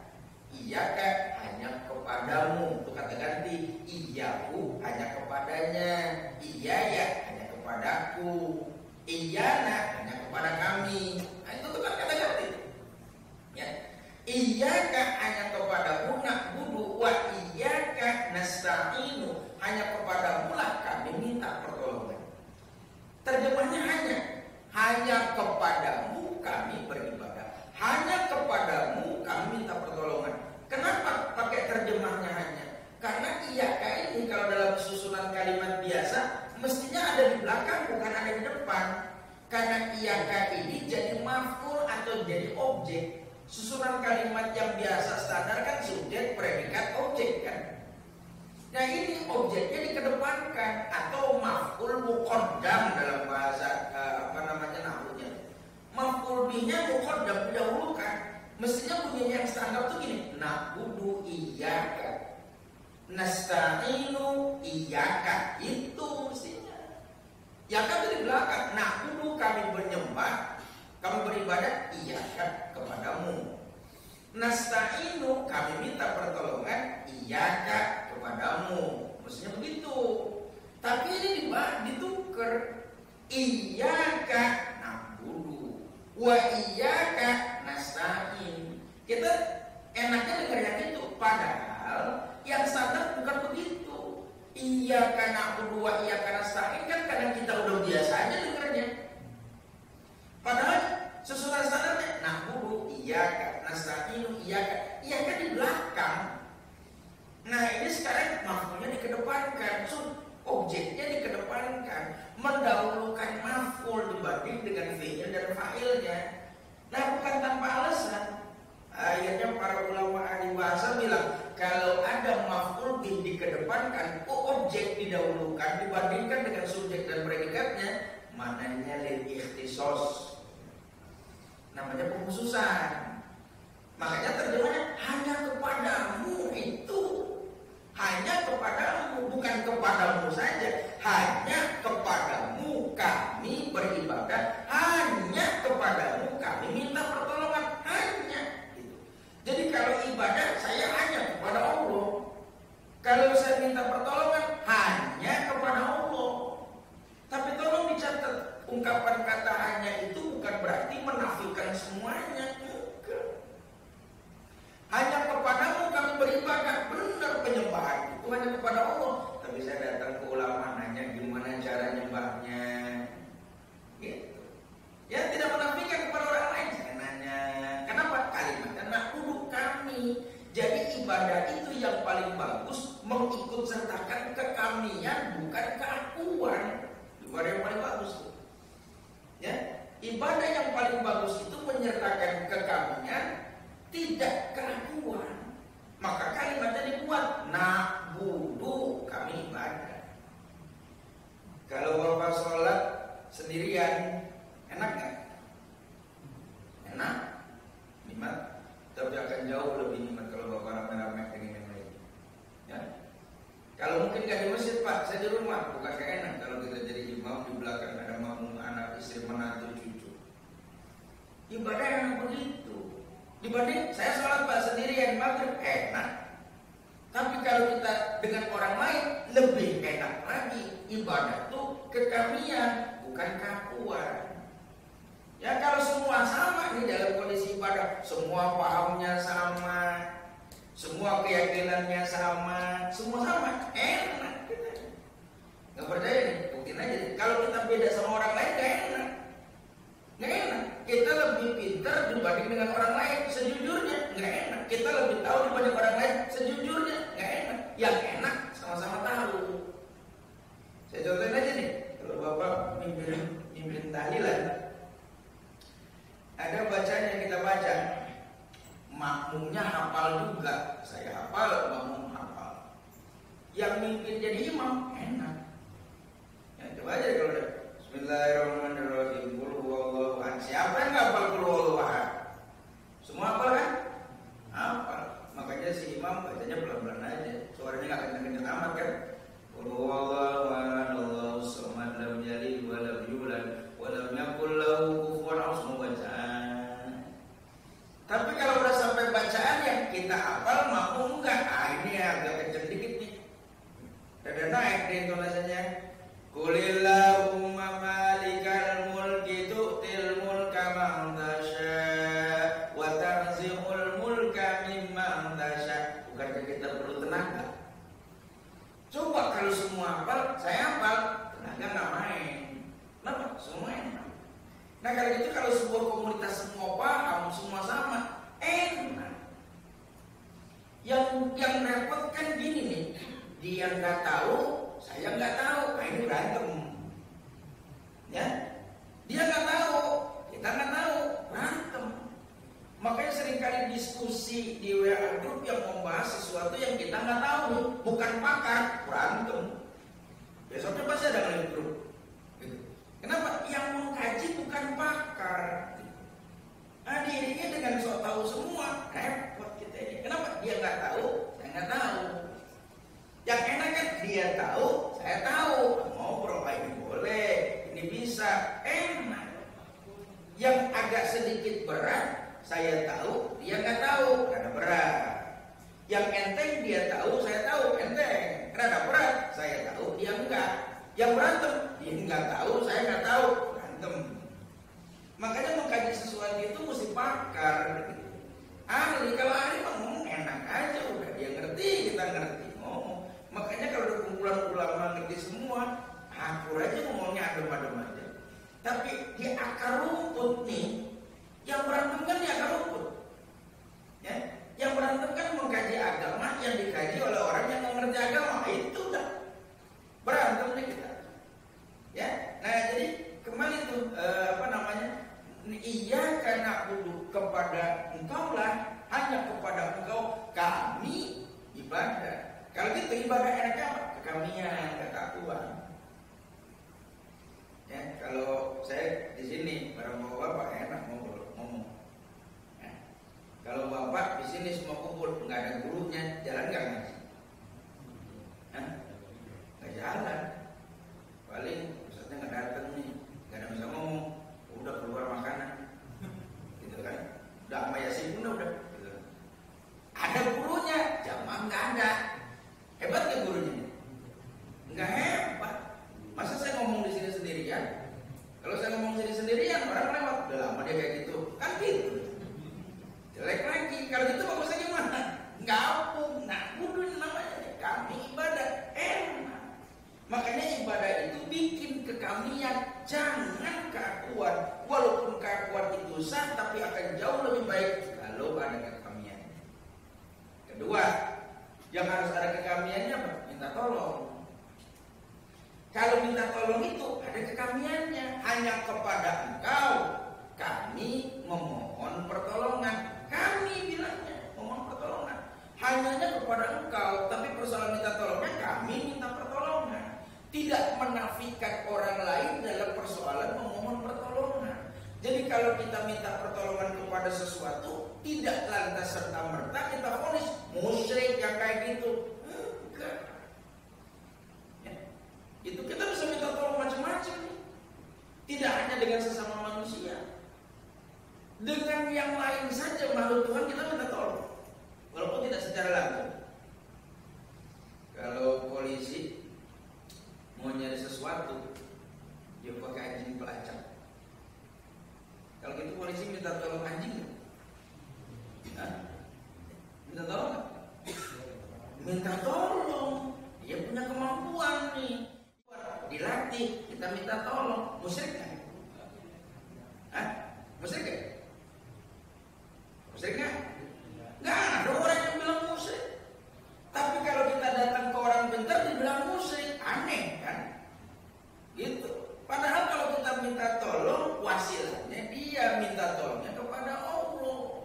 Iyyaka hanya kepadamu. Itu kata ganti. Iyyahu hanya kepadanya. Iyyaya hanya kepadaku. Iyyana hanya kepada kami. Nah itu kan kata ganti. Ya. Iyyaka hanya kepadamu na'budu wa iyyaka nasta'inu. Hanya kepadamu lah kami minta pertolongan. Terjemahnya hanya kepadamu kami beribadah. Hanya kepadamu kami minta pertolongan. Kenapa pakai terjemahnya hanya? Karena iyyaka ini kalau dalam susunan kalimat biasa mestinya ada di belakang bukan ada di depan. Karena iyyaka ini jadi maf'ul atau jadi objek. Susunan kalimat yang biasa standar kan subjek, predikat, objek kan. Nah ini objeknya dikedepankan atau maf'ul muqaddam dalam bahasa nahwunya. Maf'ul bihnya muqaddam didahulukan. Mestinya bunyinya yang standar tuh gini, na'budu iyyaka, nasta'inu iyyaka, itu mestinya. Ya kan di belakang, na'budu kami menyembah, kami beribadah iyyaka kepadamu. Nasta'inu kami minta pertolongan iyyaka kepadamu. Maksudnya begitu. Tapi ini ditukar. Iyyaka na'budu wa iyyaka nasta'in. Kita enaknya dengar yang itu. Padahal yang standar bukan begitu. Iyyaka na'budu wa iyyaka nasta'in kan kadang kita udah biasa aja dengarnya. Padahal susunan standarnya na'budu iyyaka nasta'inu iyyaka. Iyyaka di belakang. Nah ini sekarang maf'ulnya dikedepankan, objeknya dikedepankan, mendahulukan maf'ul dibanding dengan fi'il dan fa'ilnya. Nah bukan tanpa alasan. Akhirnya para ulama ahli bahasa bahasa bilang kalau ada maf'ul bih dikedepankan, objek didahulukan dibandingkan dengan subjek dan predikatnya, maknanya lil ikhtisos, namanya pengkhususan. Makanya terjemahnya hanya kepadamu, itu hanya kepadamu, bukan kepadamu saja, hanya kepadamu kami beribadah, hanya kepadamu kami minta pertolongan, hanya gitu. Jadi kalau ibadah saya hanya kepada Allah, kalau saya minta pertolongan hanya kepada Allah. Tapi tolong dicatat, ungkapan kata hanya itu bukan berarti menafikan semuanya. Hanya kepadamu kami beribadah, benar penyembahan itu hanya kepada Allah. Tapi saya datang ke ulama nanya gimana cara nyembahnya, gitu. Ya tidak menafikan kepada orang lain. Saya nanya, kenapa? Kalimatnya na'budu kami. Jadi ibadah itu yang paling bagus mengikut sertakan kekamian, bukan keakuan. Ibadah yang paling bagus, ya. Ibadah yang paling bagus itu menyertakan kekamian, tidak keakuan. Maka kalimatnya dibuat na'budu, kami ibadah. Kalau bapak sholat sendirian enak nggak? Enak, nikmat. Tapi akan jauh lebih nikmat kalau bapak rame-rame dengan yang lain. Ya. Kalau mungkin nggak di masjid pak, saya di rumah, bukan gak enak kalau kita jadi imam di belakang ada makmum, anak, istri, menantu, cucu. Ibadah yang begitu. Dibanding saya sholat pak sendirian maghrib enak, tapi kalau kita dengan orang lain lebih enak lagi. Ibadah itu kekamian, bukan keakuan. Ya kalau semua sama nih dalam kondisi ibadah, semua pahamnya sama, semua keyakinannya sama, semua sama, enak kita. Nggak percaya nih, buktiin aja nih. Kalau kita beda sama orang lain nggak enak. Nggak enak, kita lebih pintar dibanding dengan orang lain, sejujurnya nggak enak. Kita lebih tahu dibanding orang lain, sejujurnya nggak enak. Yang enak sama-sama tahu. Saya contohin aja nih, kalau bapak mimpin tahlilan, ada bacaan yang kita baca, makmumnya hafal juga, saya hafal, makmum hafal. Yang mimpin jadi imam enak. Ya coba aja kalau ada Bismillahirrahmanirrahim. Qul huwallahu ahad. Siapa yang nggak hafal qul huwallahu ahad? Semua hafal kan? Hafal. Makanya si imam bacanya pelan-pelan aja. Suaranya nggak kenceng-kenceng amat kan? Qul huwallahu ahad, Allahus samad, lam yalid wa lam yulad wa lam yakul lahu kufuwan ahad. Semua bacaan. Tapi kalau udah sampai bacaan yang kita hafal, makmum enggak. Ini agak kenceng dikit nih. Dan naik di intonasinya. Qulillahumma malikal mulki tu'til mulka man tasya wa tanzi'ul mulka mimman tasya. Bukankah kita perlu tenaga? Coba kalau semua hafal, saya hafal, tenaga nggak main. Kenapa? Semua enak. Nah kalau gitu, kalau sebuah komunitas semua paham, semua sama, enak. Yang repot kan gini nih, dia nggak tahu, saya nggak tahu, nah ini berantem. Ya, dia nggak tahu, kita nggak tahu, berantem. Makanya seringkali diskusi di WA group yang membahas sesuatu yang kita nggak tahu, bukan pakar, berantem. Besoknya pasti ada lagi grup. Kenapa? Yang mengkaji bukan pakar. Nah dirinya dengan sok tahu semua, repot kita ini. Kenapa? Dia nggak tahu, saya nggak tahu. Yang enak kan dia tahu, saya tahu. Ngobrol ini boleh, ini bisa, enak. Yang agak sedikit berat, saya tahu, dia nggak tahu, karena berat. Yang enteng dia tahu, saya tahu, enteng. Karena berat, saya tahu, dia enggak. Yang berantem, dia nggak tahu, saya nggak tahu, berantem. Makanya mengkaji sesuatu itu mesti pakar. Ahli, kalau ahli ngomong enak aja, udah dia ngerti, kita ngerti ngomong. Makanya kalau ada kumpulan ulama ngerti semua, akur aja ngomongnya adem-adem aja. Tapi di akar rumput nih, yang berantem kan di akar rumput. Ya, yang berantem kan mengkaji agama yang dikaji oleh orang yang mengerti agama, itu udah berantem nih kita. Ya, nah jadi kembali tuh iya karena kudu kepada engkau lah, hanya kepada engkau kami anaknya apa? Kekamian, kekakuan. Ya, kalau saya di sini bareng bapak enak ngomong. Ya. Kalau bapak di sini semua kumpul, nggak ada gurunya, jalan nggak ngaji? Nggak jalan. Paling ustadznya nggak datang nih, nggak ada bisa ngomong, udah keluar makanan, gitu kan? Udah sama Yasin pun udah. Gitu. Ada gurunya, jamaah nggak ada. Hebat nggak gurunya? Nggak hebat. Masa saya ngomong di sini sendirian? Kalau saya ngomong di sini sendirian, orang lewat. Udah lama dia kayak gitu, kan gitu. Jelek lagi. Kalau gitu bagusnya gimana? Gabung. Nah, kudu namanya kami ibadah enak. Makanya ibadah itu bikin kekamian, jangan keakuan. Walaupun keakuan itu sah, tapi akan jauh lebih baik kalau ada kekamian. Kedua, yang harus ada kekamiannya apa? Minta tolong. Kalau minta tolong itu ada kekamiannya. Hanya kepada engkau kami memohon pertolongan. Kami bilangnya memohon pertolongan. Hanya kepada engkau, tapi persoalan minta tolongnya kami minta pertolongan. Tidak menafikan orang lain dalam persoalan memohon pertolongan. Jadi kalau kita minta pertolongan kepada sesuatu, tidak lantas serta merta kita vonis musyrik yang kayak gitu. Enggak. Itu kita bisa minta tolong macam-macam. Tidak hanya dengan sesama manusia, dengan yang lain saja makhluk Tuhan kita minta tolong, walaupun tidak secara langsung. Kalau polisi mau nyari sesuatu, dia pakai anjing pelacak. Kalau gitu polisi minta tolong anjing, minta tolong nggak? Minta tolong. Dia punya kemampuan nih. Dilatih, kita minta tolong. Musyrik kan? Musyrik kan? Musyrik kan? Nggak ada orang yang bilang musyrik. Tapi kalau kita datang ke orang pintar dibilang musyrik, aneh kan? Gitu. Padahal kalau kita minta tolong, wasilahnya dia minta tolongnya kepada Allah.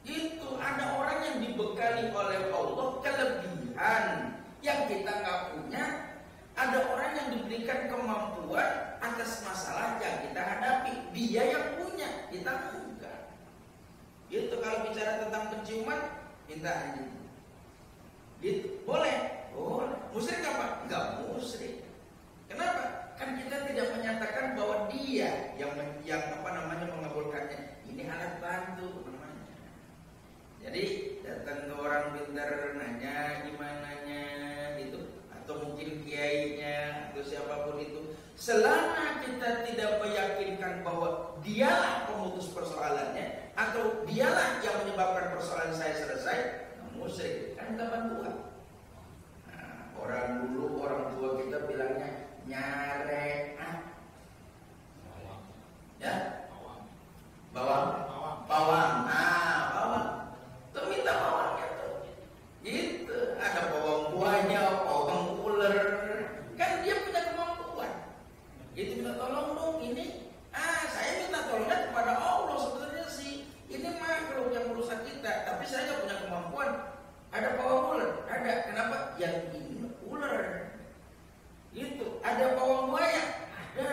Gitu. Ada orang yang dibekali oleh Allah kelebihan yang kita nggak punya. Ada orang yang diberikan kemampuan atas masalah yang kita hadapi. Dia yang punya, kita enggak. Gitu. Kalau bicara tentang penciuman, minta anjing. Gitu. Boleh? Boleh. Musyrik apa? Enggak musyrik. Kenapa? Kan kita tidak menyatakan bahwa dia yang mengabulkannya. Ini alat bantu namanya. Jadi datang ke orang pintar nanya gimananya gitu, atau mungkin kiainya atau siapapun itu, selama kita tidak meyakinkan bahwa dialah pemutus persoalannya atau dialah yang menyebabkan persoalan saya selesai, musyrik kan kita bantuan. Nah, orang tua kita bilangnya nyare ya bawang. Bawang tuh minta bawangnya tuh gitu. Ada bawang buahnya, bawang ular, kan dia punya kemampuan gitu. Minta tolong dong ini, saya minta tolongnya kepada Allah. Sebenarnya sih ini makhluk yang merusak kita, tapi saya nggak punya kemampuan. Ada bawang ular, ada. Kenapa? Yang ini ular gitu. Ada bawang buaya, ada.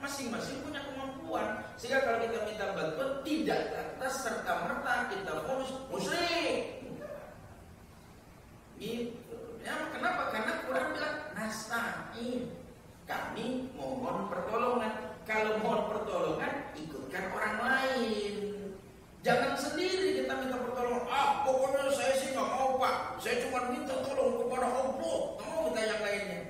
Masing-masing punya kemampuan. Sehingga kalau kita minta bantuan, tidak lantas serta merta kita fokus musyrik. Gitu. Ya, kenapa? Karena Quran bilang nasta'in. Kami mohon pertolongan. Kalau mohon pertolongan, ikutkan orang lain. Jangan sendiri kita minta pertolongan. Pokoknya saya sih nggak mau Pak. Saya cuma minta tolong kepada Allah. Nggak mau minta yang lainnya.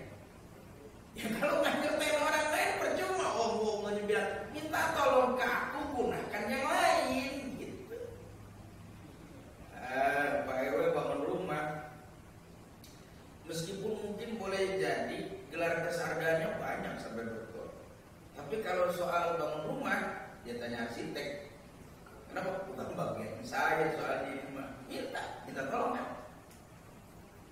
Ya kalau nggak ngertiin orang lain percuma. Allah bilang minta tolong ke aku, gunakan yang lain gitu. Pak RW bangun rumah, meskipun mungkin boleh jadi gelar kesarganya banyak sampai dokter, tapi kalau soal bangun rumah dia tanya arsitek. Kenapa? Bukan bagian saya soalnya ini mah. Minta tolong kan?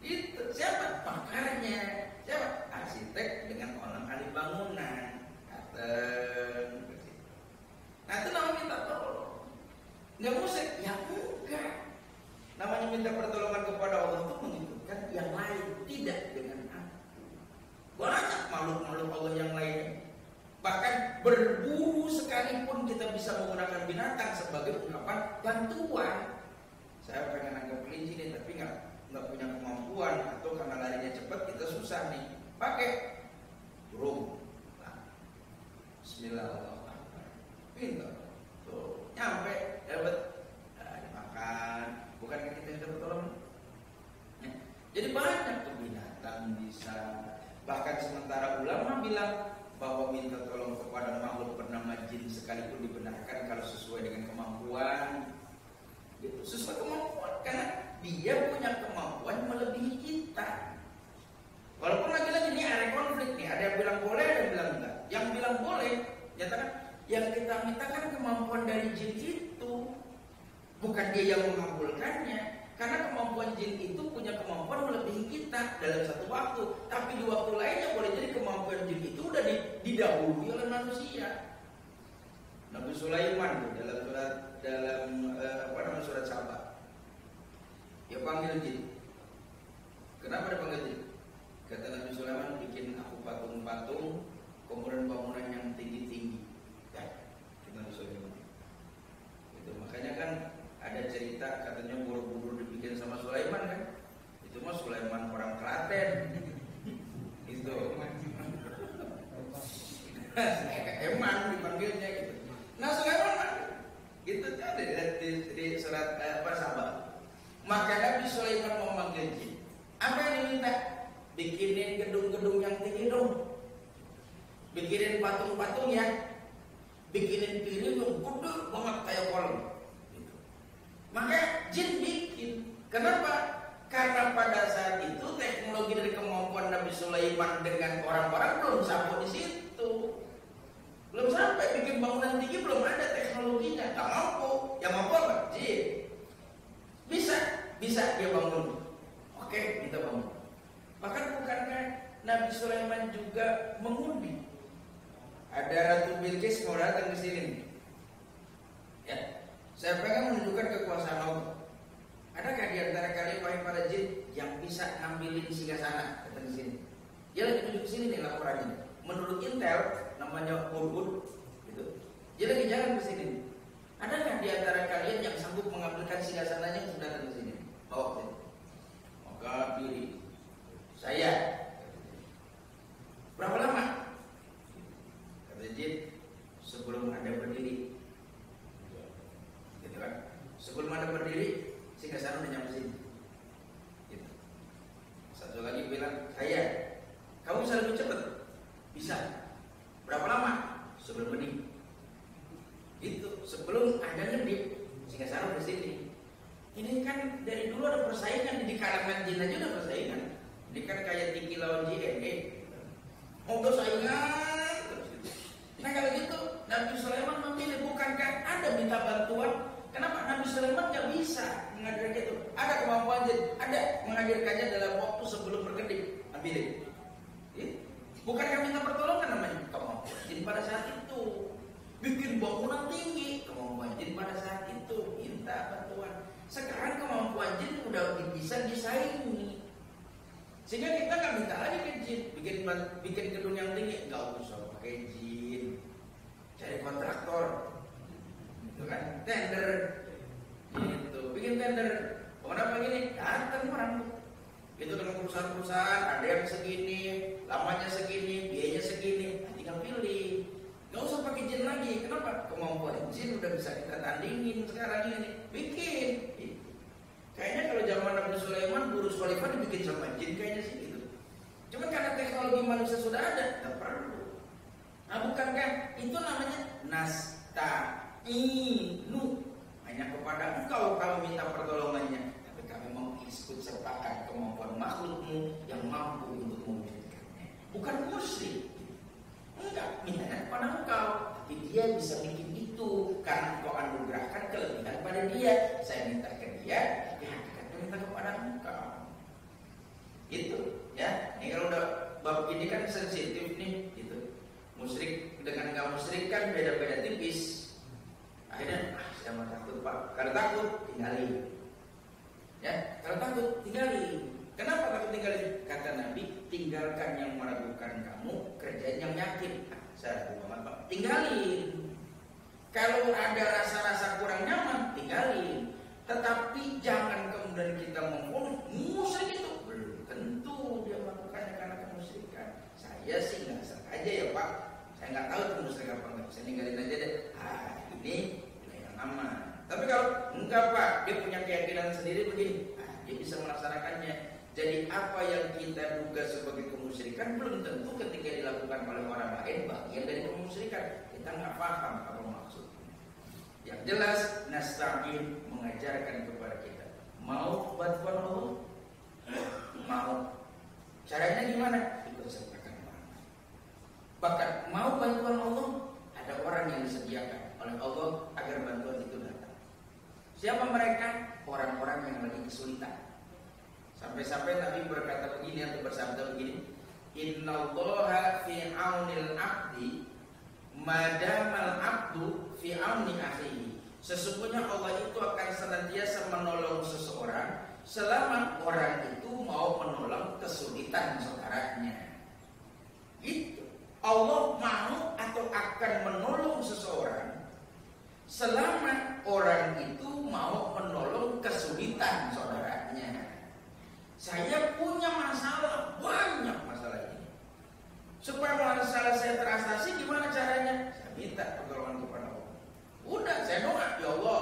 Itu siapa? Pakarnya. Siapa? Arsitek dengan orang ahli bangunan. Datang. Nah itu namanya minta tolong. Nggak musyrik? Ya enggak. Namanya minta pertolongan kepada Allah itu mengikutkan yang lain, tidak dengan Banyak makhluk-makhluk Allah yang lain. Bahkan berburu sekalipun kita bisa menggunakan binatang sebagai ungkapan bantuan. Saya pengen nangkap kelinci nih, tapi nggak punya kemampuan, atau karena larinya cepat kita susah nih, pakai burung. Nah, Bismillahirrahmanirrahim. Pintar. Tuh, nyampe dapat dimakan. Bukankah kita sudah bertolong? Ya. Jadi banyak tuh binatang bisa. Bahkan sementara ulama bilang bahwa minta tolong kepada makhluk bernama jin sekalipun dibenarkan kalau sesuai dengan kemampuan. Gitu, sesuai kemampuan, karena dia punya kemampuan melebihi kita. Walaupun lagi-lagi ini ada konflik nih, ada yang bilang boleh, ada yang bilang enggak. Yang bilang boleh, nyatakan yang kita mintakan kemampuan dari jin itu, bukan dia yang mengabulkannya. Karena kemampuan jin itu punya kemampuan melebihi kita dalam satu waktu. Tapi di waktu lainnya boleh jadi kemampuan jin itu udah didahului oleh manusia. Nabi Sulaiman dalam surat Saba, dia panggil jin. Kenapa dia panggil jin? Kata Nabi Sulaiman, bikin aku patung-patung, kemudian bangunan yang tinggi-tinggi. Ya, kita Nabi Sulaiman. Itu makanya kan ada cerita katanya buru-buru dibikin sama Sulaiman kan? Itu mah Sulaiman orang Klaten. Itu. Eman dipanggilnya gitu. Nah Sulaiman itu ada di surat Saba. Maka Nabi Sulaiman memanggil jin. Apa yang diminta? Bikinin gedung-gedung yang tinggi dong. Bikinin patung-patung ya. Bikinin piring yang gede banget kayak kolam. Gitu. Maka jin bikin. Kenapa? Karena pada saat itu teknologi dari kemampuan Nabi Sulaiman dengan orang-orang belum sampai di situ. Belum sampai bikin bangunan tinggi, belum ada teknologinya. Gak mampu. Yang mampu apa? Jin. Bisa dia bangun. Oke, kita bangun. Bahkan bukankah Nabi Sulaiman juga mengundi? Ada Ratu Bilqis mau datang ke sini. Ya, saya pengen menunjukkan kekuasaan Allah. Adakah di antara kalian wahai para jin yang bisa ngambilin singgasana datang ke sini? Dia lagi tunjuk ke sini nih laporannya. Menurut Intel namanya Hudhud, gitu. Dia lagi jalan ke sini. Adakah di antara kalian yang sanggup mengambilkan singgasananya untuk datang ke sini? Bawa ke sini. Maka diri saya. Berapa lama? Kata jin, sebelum Anda berdiri. Gitu kan? Sebelum Anda berdiri, singgasana udah nyampe sini. Gitu. Satu lagi bilang, saya. Kamu bisa lebih cepat? Bisa. Berapa lama? Sebelum bening. Itu sebelum ada ngedip singgasana udah sini. Ini kan dari dulu ada persaingan di kalangan jin aja udah persaingan. Ini kan kayak Tiki lawan JNE. Udah saingan. Nah kalau gitu Nabi Sulaiman memilih, bukankah ada minta bantuan? Kenapa Nabi Sulaiman nggak bisa menghadirkan itu? Ada kemampuan jin, ada menghadirkannya dalam waktu sebelum berkedip. Ambilin. Bukankah minta pertolongan namanya? Kemampuan jin pada saat itu. Bikin bangunan tinggi, kemampuan jin pada saat itu. Minta bantuan. Sekarang kemampuan jin udah bisa disaingi. Sehingga kita nggak minta lagi ke jin bikin gedung yang tinggi. Nggak usah pakai jin. Cari kontraktor. Itu kan tender. Gitu. Bikin tender. Kenapa gini? Datang orang tuh. Itu dengan perusahaan-perusahaan, ada yang segini, lamanya segini, biayanya segini, tinggal pilih. Gak usah pakai jin lagi. Kenapa? Kemampuan jin udah bisa kita tandingin sekarang ini. Bikin. Kayaknya kalau zaman Nabi Sulaiman, Burj Khalifa dibikin sama jin kayaknya sih gitu. Cuma karena teknologi manusia sudah ada, gak perlu. Nah bukankah itu namanya nasta'inu, hanya kepada engkau kami minta pertolongannya. Kami mau ikut sertakan kemampuan makhlukmu yang mampu untuk mewujudkannya. Bukan musyrik. Enggak, mintanya kepada engkau. Tapi dia bisa bikin itu karena engkau anugerahkan kelebihan pada dia. Saya minta ke dia, dia hakikatnya minta kepada engkau. Itu, ya. Ini kalau udah bab ini kan sensitif nih, gitu. Musyrik dengan enggak musyrik kan beda-beda tipis. Akhirnya, saya mau takut Pak. Kalau takut, tinggalin. Ya, kalau takut tinggalin. Kenapa takut tinggalin? Kata Nabi, tinggalkan yang meragukan kamu, kerjain yang yakin. Saya Pak, tinggalin. Kalau ada rasa-rasa kurang nyaman, tinggalin. Tetapi jangan kemudian kita membunuh musyrik itu. Belum tentu dia melakukannya karena kemusyrikan. Saya sih nggak sengaja aja ya Pak. Saya nggak tahu itu musyrik apa enggak. Saya ninggalin aja deh. Ini yang aman. Tapi kalau enggak Pak, dia punya keyakinan sendiri begini, dia bisa melaksanakannya. Jadi apa yang kita duga sebagai kemusyrikan belum tentu ketika dilakukan oleh orang lain bagian dari kemusyrikan. Kita nggak paham apa maksudnya. Yang jelas nasta'in mengajarkan kepada kita, mau bantuan Allah, mau caranya gimana? Ikut sertakan orang. Bahkan mau bantuan Allah, ada orang yang disediakan oleh Allah agar bantuan itu datang. Siapa mereka? Orang-orang yang lagi kesulitan. Sampai-sampai Nabi berkata begini atau bersabda begini, Innallaha fi aunil abdi madamal abdu fi auni akhihi. Sesungguhnya Allah itu akan senantiasa menolong seseorang selama orang itu mau menolong kesulitan saudaranya. Itu Allah mau atau akan menolong seseorang selama orang itu mau menolong kesulitan saudaranya. Saya punya masalah, banyak masalah ini. Supaya masalah saya teratasi, gimana caranya? Saya minta pertolongan kepada Allah. Udah, saya doa, ya Allah,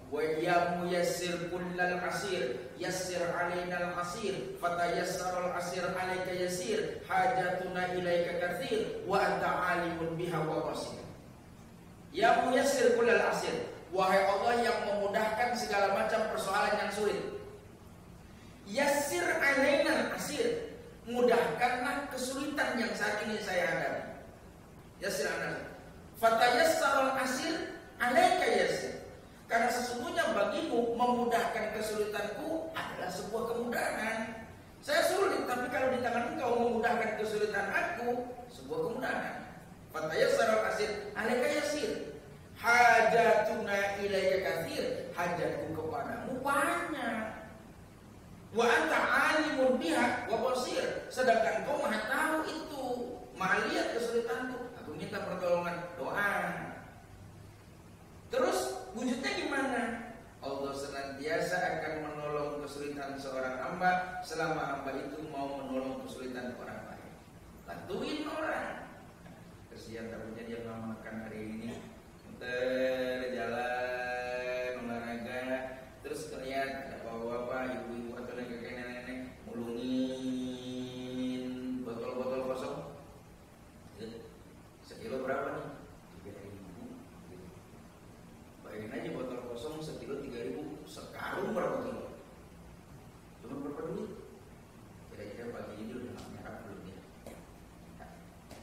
wa ya muyassir kullal asir, yassir alaina al-asir, fatayassar al-asir alaika yasir, hajatuna ilaika katsir, wa anta alimun biha wa basir. Ya muyassir kullal asir, wahai Allah yang memudahkan segala macam persoalan yang sulit. Yassir alaina al-asir, mudahkanlah kesulitan yang saat ini saya hadapi. Yassir alaina. Fatayassar al-asir alaika yasir. Karena sesungguhnya bagimu memudahkan kesulitanku adalah sebuah kemudahan. Saya sulit, tapi kalau di tangan engkau memudahkan kesulitan aku, sebuah kemudahan. Fatayassar al-asir alaika yasir. Hajatuna ilaika katsir, hajatku kepadamu banyak. Wa anta alimun biha wa basir, sedangkan kau maha tahu itu, maha lihat kesulitanku. Aku minta pertolongan, doa. Terus wujudnya gimana? Allah senantiasa akan menolong kesulitan seorang hamba selama hamba itu mau menolong kesulitan orang lain. Bantuin orang. Kesian takutnya dia nggak makan hari ini, jalan olahraga, terus terlihat ada bapak-bapak, ibu-ibu atau nenek-nenek mulungin botol-botol kosong. Sekilo berapa nih? 3.000. Bayangin aja botol kosong sekilo 3.000, sekarung berapa kilo? Cuma berapa duit? Kira-kira pagi ini udah nyarap belum ya?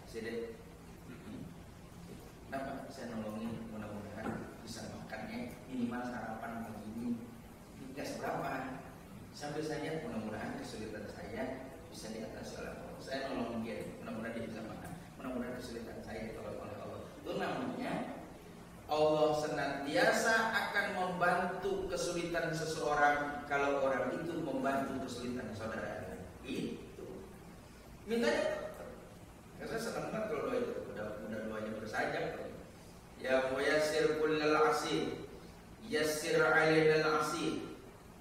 Sini. Kenapa? Saya nolongin, mudah-mudahan bisa makannya minimal sarapan pagi ini. Tidak seberapa. Sampai saya lihat mudah-mudahan kesulitan saya bisa diatasi oleh Allah. Saya nolongin dia, mudah-mudahan dia bisa makan. Mudah-mudahan kesulitan saya ditolong oleh Allah. Itu namanya Allah senantiasa akan membantu kesulitan seseorang kalau orang itu membantu kesulitan saudaranya. Itu. Mintanya. Karena saya senang banget kalau doa itu. Udah doanya bersajak. Ya muyassir kullal asir, yassir alaina al-asir,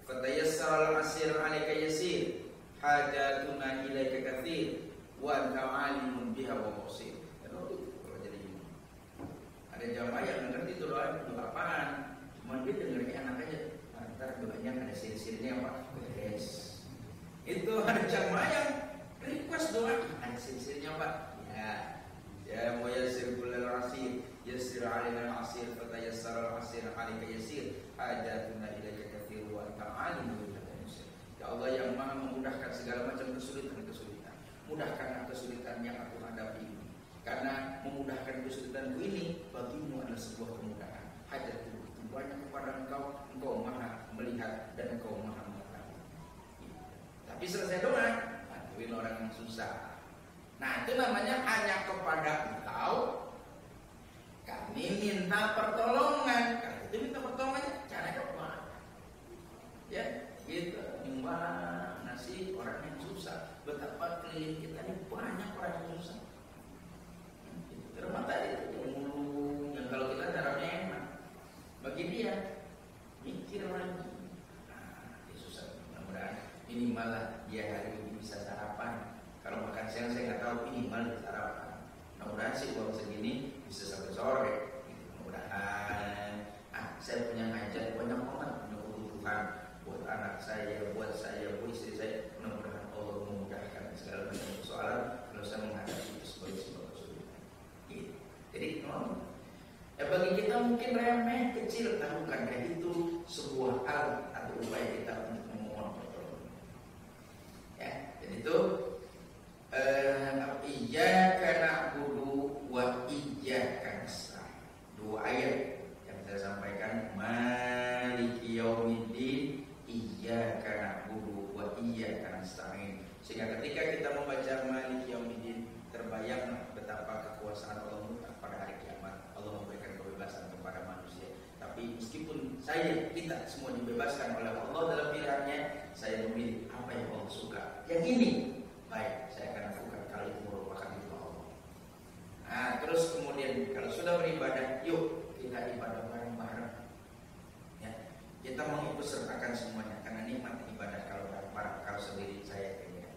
fatayassar al-asir alaika yasir, hajatuna ilaika katsir, wa anta alimun biha wa basir. Kalau jadi ini. Ada jamaah yang ngerti itu doa apaan? Cuma dia dengarnya enak aja. Ntar doanya ada sir-sirnya Pak. Yes. Itu ada jamaah yang request doa ada sir-sirnya Pak. Ya muyassir kullal asir, yassir alaina al-asir, fatayassar al-asir alaika yasir, hajatuna ilaika katsir wa anta alimun biha wa basir. Ya Allah yang Maha memudahkan segala macam kesulitan-kesulitan. Mudahkanlah kesulitan yang aku hadapi ini. Karena memudahkan kesulitanku ini bagimu adalah sebuah kemudahan. Hajatku begitu banyak kepada engkau, engkau Maha melihat dan engkau Maha mengetahui. Tapi selesai doa, bantuin orang yang susah. Nah itu namanya hanya kepada engkau kami minta pertolongan. Kalau itu minta pertolongannya caranya apa? Ya gitu, nyumbang nasi orang yang susah. Betapa keliling kita Tapi banyak orang yang susah. Terutama tadi itu yang mulung, yang kalau kita darahnya enak, bagi dia mikir lagi. Nah, dia susah. Mudah-mudahan minimal lah dia hari ini bisa sarapan. Kalau makan siang saya nggak tahu, minimal sarapan. Mudah-mudahan sih uang segini bisa sampai sore. Gitu. Mudah-mudahan. Saya punya hajat banyak banget, punya kebutuhan buat anak saya, buat istri saya. Mudah-mudahan Allah memudahkan segala macam persoalan kalau saya menghadapi itu sebagai sebuah kesulitan. Gitu. Jadi bagi kita mungkin remeh, kecil, tapi bukankah itu sebuah alat atau upaya kita untuk memohon pertolongan. Ya, jadi itu iyyaka na'budu wa iyyaka nasta'in. Dua ayat yang saya sampaikan, maliki yaumiddin, iyyaka na'budu wa iyyaka nasta'in. Sehingga ketika kita membaca maliki yaumiddin, terbayang betapa kekuasaan Allah mutlak pada hari kiamat. Allah memberikan kebebasan kepada manusia. Tapi meskipun kita semua dibebaskan oleh Allah dalam pilihannya, saya memilih apa yang Allah suka. Yang ini baik, saya akan lakukan kalau itu merupakan itu Allah. Nah, terus kemudian kalau sudah beribadah, yuk kita ibadah bareng-bareng. Ya, kita mengikut sertakan semuanya karena nikmat ibadah kalau bareng, kalau sendiri saya kayaknya.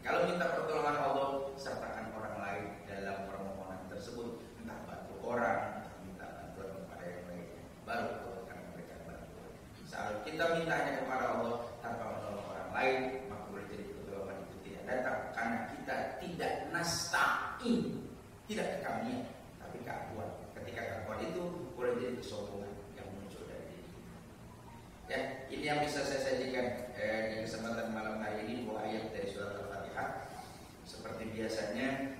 Kalau minta pertolongan Allah, sertakan orang lain dalam permohonan tersebut, entah bantu orang, entah minta bantuan kepada yang lainnya, baru Allah akan memberikan bantuan. Saat kita mintanya kepada Allah tanpa menolong orang lain, maka boleh jadi pertolongan itu tidak datang karena kita tidak nasta'in, tidak kekamian, tapi keakuan. Ketika keakuan itu boleh jadi kesombongan yang muncul dari diri kita. Ya, ini yang bisa saya sajikan di kesempatan malam hari ini, dua ayat dari surat Al-Fatihah. Seperti biasanya